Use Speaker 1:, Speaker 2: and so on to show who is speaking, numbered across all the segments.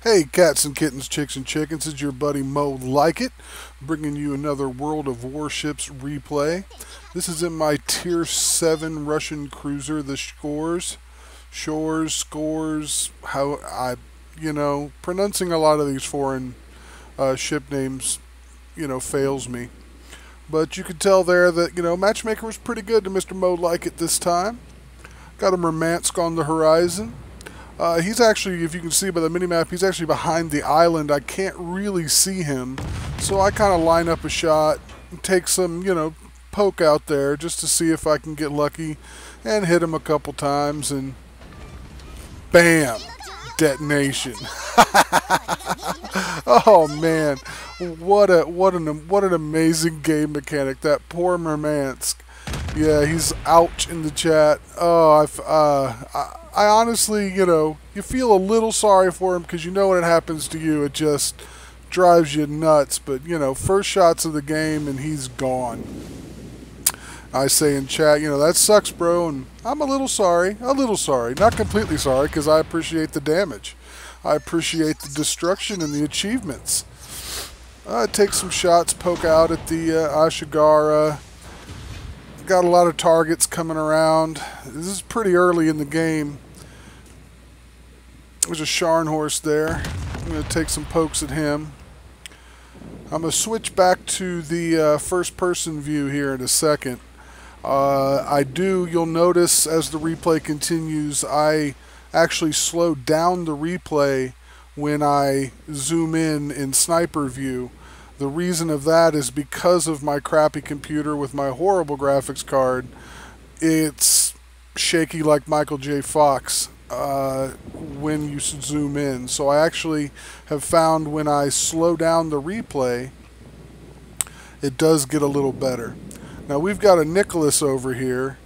Speaker 1: Hey, cats and kittens, chicks and chickens, it's your buddy Mo Lykit, bringing you another World of Warships replay. This is in my Tier 7 Russian cruiser, the Schors. Schors, pronouncing a lot of these foreign ship names, fails me. But you could tell there that, Matchmaker was pretty good to Mr. Mo Lykit this time. Got a Murmansk on the horizon. He's actually, if you can see by the minimap, he's actually behind the island. I can't really see him, so I kind of line up a shot, and take some, poke out there just to see if I can get lucky and hit him a couple times, and bam, detonation. Oh man, what an amazing game mechanic, that poor Murmansk. Yeah, he's ouch in the chat. Oh, I honestly, you feel a little sorry for him because you know when it happens to you, it just drives you nuts. But, first shots of the game and he's gone. I say in chat, that sucks, bro, and I'm a little sorry. Not completely sorry because I appreciate the damage. I appreciate the destruction and the achievements. Take some shots, poke out at the Ashigara. Got a lot of targets coming around. This is pretty early in the game. There's a Scharnhorst there. I'm going to take some pokes at him. I'm going to switch back to the first-person view here in a second. You'll notice as the replay continues, I actually slow down the replay when I zoom in sniper view. The reason of that is because of my crappy computer with my horrible graphics card. It's shaky like Michael J. Fox when you zoom in. So I actually have found when I slow down the replay, it does get a little better. Now we've got a Nicholas over here,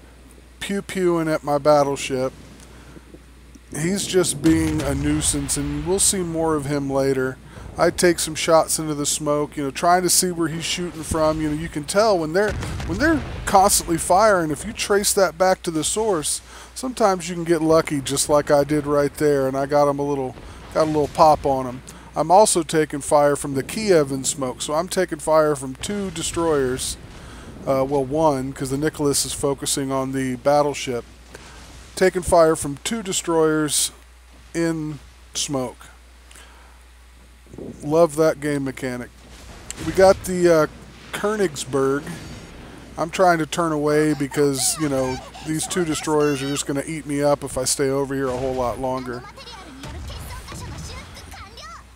Speaker 1: pew-pewing at my battleship. He's just being a nuisance, and we'll see more of him later. I take some shots into the smoke, trying to see where he's shooting from. You can tell when they're constantly firing. If you trace that back to the source, sometimes you can get lucky, just like I did right there, and I got a little pop on him. I'm also taking fire from the Kiev in smoke, so I'm taking fire from two destroyers. Well, one, because the Nicholas is focusing on the battleship. Taking fire from two destroyers in smoke. Love that game mechanic. We got the Königsberg. I'm trying to turn away because, these two destroyers are just going to eat me up if I stay over here a whole lot longer.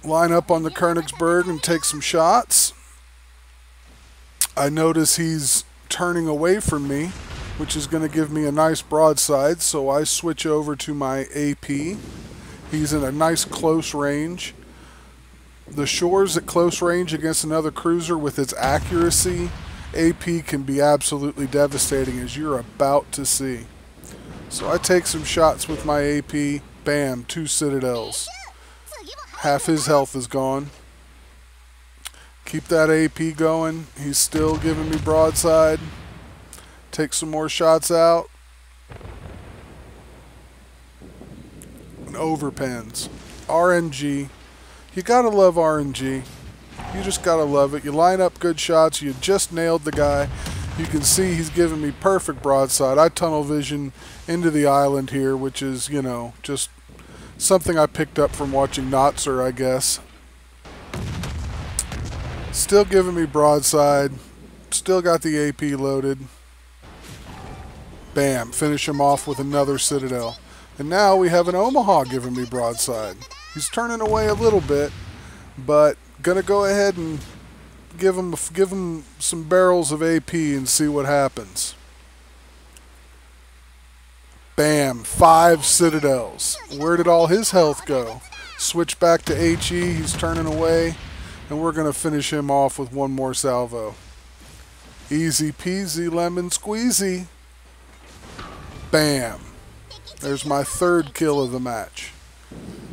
Speaker 1: Line up on the Königsberg and take some shots. I notice he's turning away from me, which is going to give me a nice broadside, so I switch over to my AP. He's in a nice close range. The Schors at close range against another cruiser with its accuracy, AP can be absolutely devastating, as you're about to see. So I take some shots with my AP. Bam, 2 citadels. Half his health is gone. Keep that AP going. He's still giving me broadside. Take some more shots out. And overpens. RNG. You gotta love RNG. You just gotta love it. You line up good shots. You just nailed the guy. You can see he's giving me perfect broadside. I tunnel vision into the island here, which is, just something I picked up from watching Notzer, I guess. Still giving me broadside. Still got the AP loaded. Bam. Finish him off with another citadel. And now we have an Omaha giving me broadside. He's turning away a little bit, but gonna go ahead and give him some barrels of AP and see what happens. Bam, 5 citadels. Where did all his health go? Switch back to HE. He's turning away, and we're gonna finish him off with one more salvo. Easy peasy lemon squeezy. Bam. There's my 3rd kill of the match.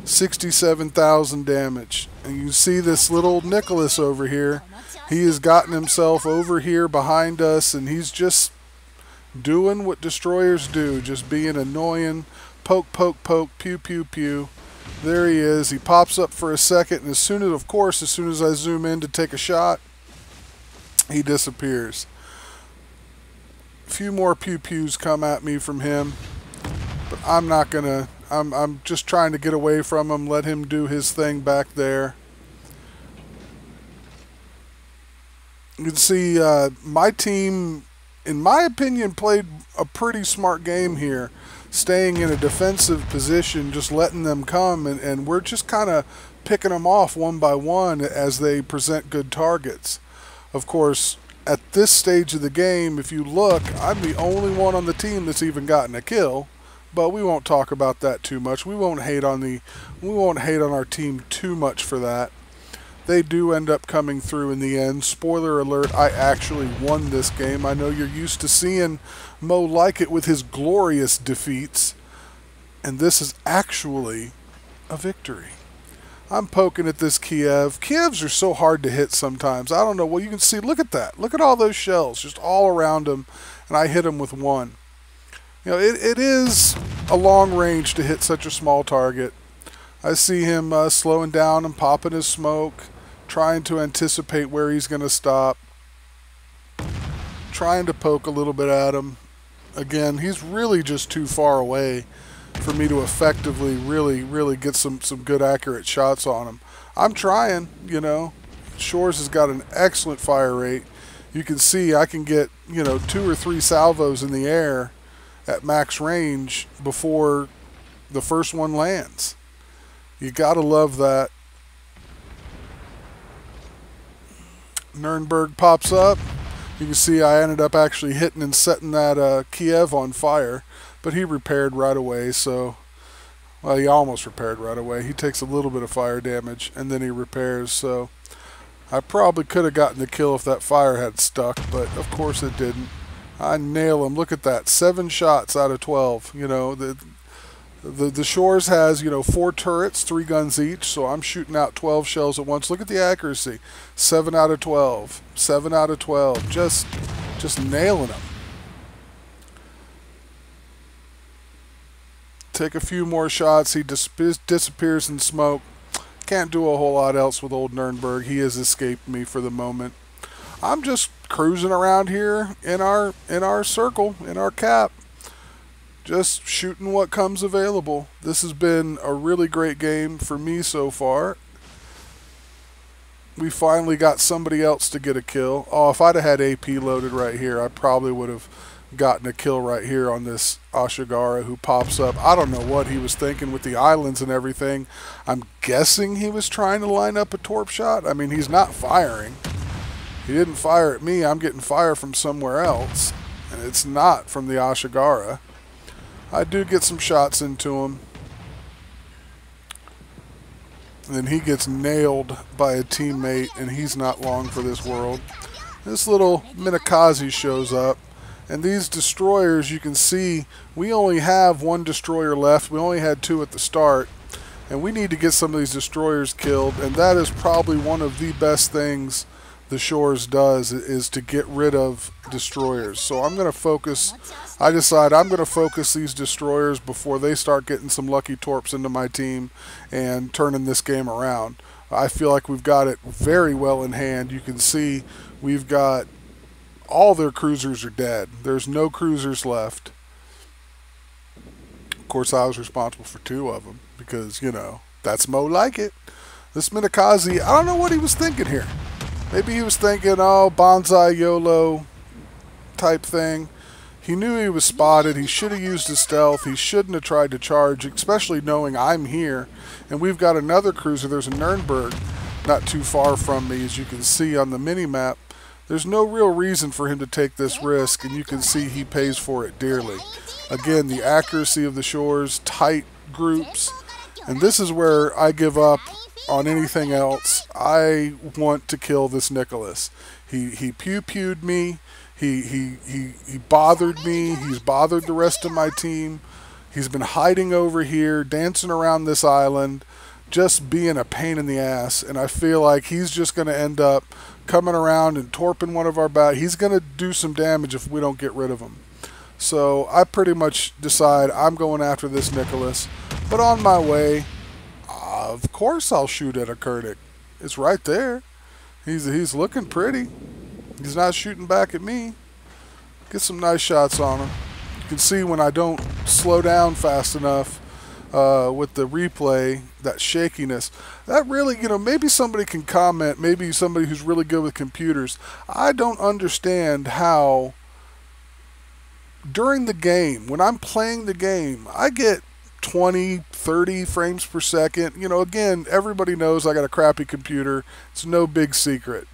Speaker 1: 67,000 damage. And you see this little Nicholas over here. He has gotten himself over here behind us, and he's just doing what destroyers do, just being annoying. Poke, poke, poke, pew, pew, pew. There he is. He pops up for a second, and as soon as I zoom in to take a shot, he disappears. A few more pew-pews come at me from him, but I'm not gonna. I'm just trying to get away from him, let him do his thing back there. You can see my team, in my opinion, played a pretty smart game here, staying in a defensive position, just letting them come, and we're just kind of picking them off one by one as they present good targets. Of course, at this stage of the game, if you look, I'm the only one on the team that's even gotten a kill, but we won't talk about that too much. We won't hate on our team too much for that. They do end up coming through in the end. Spoiler alert, I actually won this game. I know you're used to seeing Mo Lykit with his glorious defeats, and this is actually a victory. I'm poking at this Kiev. Kievs are so hard to hit sometimes. I don't know. Well, you can see, look at that. Look at all those shells just all around him, and I hit him with one. You know, it is a long range to hit such a small target. I see him slowing down and popping his smoke, trying to anticipate where he's going to stop, trying to poke a little bit at him. Again, he's really just too far away for me to effectively really get some good accurate shots on him. I'm trying, you know. Schors has got an excellent fire rate. You can see I can get, you know, 2 or 3 salvos in the air at max range before the first one lands. You gotta love that. Nuremberg pops up. You can see I ended up actually hitting and setting that Kiev on fire, but he repaired right away. So, well, he almost repaired right away. He takes a little bit of fire damage and then he repairs. So I probably could have gotten the kill if that fire had stuck, but of course it didn't. I nail him. Look at that, 7 shots out of 12. You know, the Schors has, you know, 4 turrets, 3 guns each, so I'm shooting out 12 shells at once. Look at the accuracy, 7 out of 12, 7 out of 12, just nailing them. Take a few more shots. He disappears in smoke. Can't do a whole lot else with old Nuremberg. He has escaped me for the moment. I'm just cruising around here in our circle, in our cap, just shooting what comes available. This has been a really great game for me so far. We finally got somebody else to get a kill. Oh, if I'd have had AP loaded right here, I probably would have gotten a kill right here on this Ashigara who pops up. I don't know what he was thinking with the islands and everything. I'm guessing he was trying to line up a torp shot. I mean, he's not firing. He didn't fire at me. I'm getting fire from somewhere else, and it's not from the Ashigara. I do get some shots into him. And then he gets nailed by a teammate, and he's not long for this world. This little Minakaze shows up, and these destroyers, you can see, we only have 1 destroyer left. We only had 2 at the start, and we need to get some of these destroyers killed, and that is probably one of the best things the Schors does, is to get rid of destroyers. So I'm going to focus, I decide I'm going to focus these destroyers before they start getting some lucky torps into my team and turning this game around. I feel like we've got it very well in hand. You can see we've got all their cruisers are dead. There's no cruisers left. Of course, I was responsible for 2 of them because, you know, that's Mo Lykit. This Minakaze, I don't know what he was thinking here. Maybe he was thinking, oh, bonsai YOLO type thing. He knew he was spotted. He should have used his stealth. He shouldn't have tried to charge, especially knowing I'm here. And we've got another cruiser. There's a Nuremberg not too far from me, as you can see on the mini-map. There's no real reason for him to take this risk, and you can see he pays for it dearly. Again, the accuracy of the Schors, tight groups. And this is where I give up on anything else. I want to kill this Nicholas. He pew-pewed me. He bothered me. He's bothered the rest of my team. He's been hiding over here, dancing around this island, just being a pain in the ass. And I feel like he's just going to end up coming around and torping one of our bat. He's going to do some damage if we don't get rid of him. So I pretty much decide I'm going after this Nicholas. But on my way, Of course I'll shoot at a Kurdic. It's right there. He's looking pretty. He's not shooting back at me. Get some nice shots on him. You can see when I don't slow down fast enough with the replay, that shakiness. That really, maybe somebody can comment, maybe somebody who's really good with computers. I don't understand how during the game, when I'm playing the game, I get 20, 30 frames per second. Again, everybody knows I got a crappy computer. It's no big secret.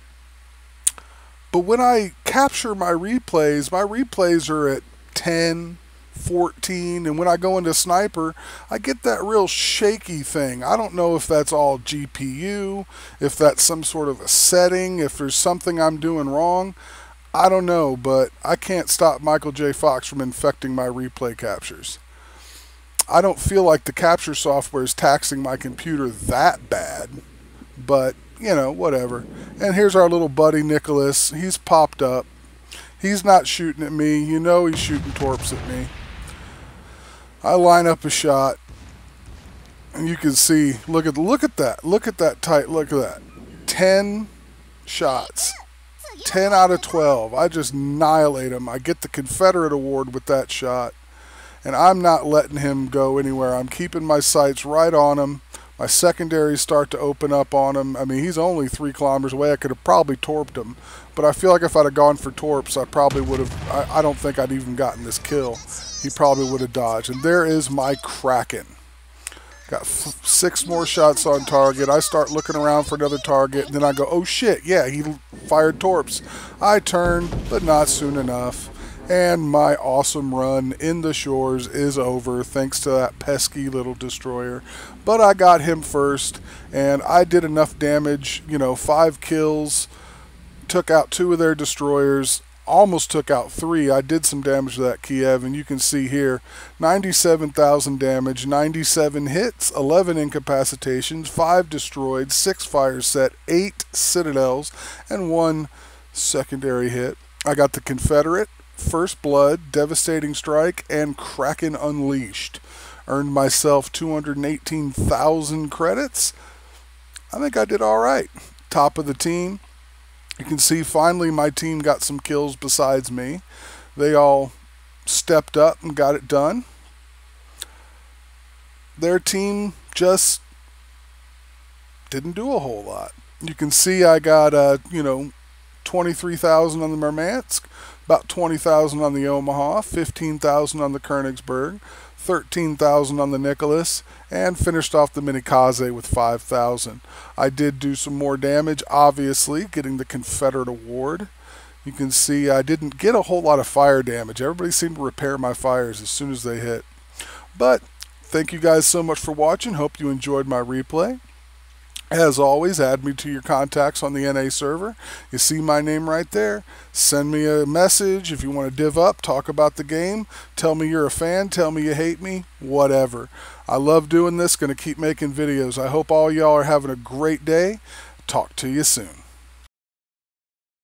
Speaker 1: But when I capture my replays are at 10, 14, and when I go into sniper, I get that real shaky thing. I don't know if that's all GPU, if that's some sort of a setting, if there's something I'm doing wrong. I don't know, but I can't stop Michael J. Fox from infecting my replay captures. I don't feel like the capture software is taxing my computer that bad, but whatever. And here's our little buddy Nicholas. He's popped up. He's not shooting at me. He's shooting torps at me. I line up a shot, and you can see, look at that. Look at that tight, look at that. 10 shots. 10 out of 12. I just annihilate him. I get the Confederate award with that shot. And I'm not letting him go anywhere. I'm keeping my sights right on him. My secondaries start to open up on him. I mean, he's only 3 kilometers away. I could have probably torped him. But I feel like if I'd have gone for torps, I probably would have... I don't think I'd even gotten this kill. He probably would have dodged. And there is my Kraken. Got 6 more shots on target. I start looking around for another target. And then I go, oh shit, yeah, he fired torps. I turn, but not soon enough. And my awesome run in the Schors is over thanks to that pesky little destroyer. But I got him first, and I did enough damage, 5 kills, took out 2 of their destroyers, almost took out 3. I did some damage to that Kiev, and you can see here, 97,000 damage, 97 hits, 11 incapacitations, 5 destroyed, 6 fires set, 8 citadels, and 1 secondary hit. I got the Confederate, First Blood, Devastating Strike, and Kraken Unleashed. Earned myself 218,000 credits. I think I did alright. Top of the team. You can see finally my team got some kills besides me. They all stepped up and got it done. Their team just didn't do a whole lot. You can see I got 23,000 on the Murmansk, about 20,000 on the Omaha, 15,000 on the Königsberg, 13,000 on the Nicholas, and finished off the Minikaze with 5,000. I did do some more damage, obviously, getting the Confederate award. You can see I didn't get a whole lot of fire damage. Everybody seemed to repair my fires as soon as they hit. But thank you guys so much for watching. Hope you enjoyed my replay. As always, add me to your contacts on the NA server. You see my name right there. Send me a message if you want to div up, talk about the game. Tell me you're a fan. Tell me you hate me. Whatever. I love doing this. Going to keep making videos. I hope all y'all are having a great day. Talk to you soon.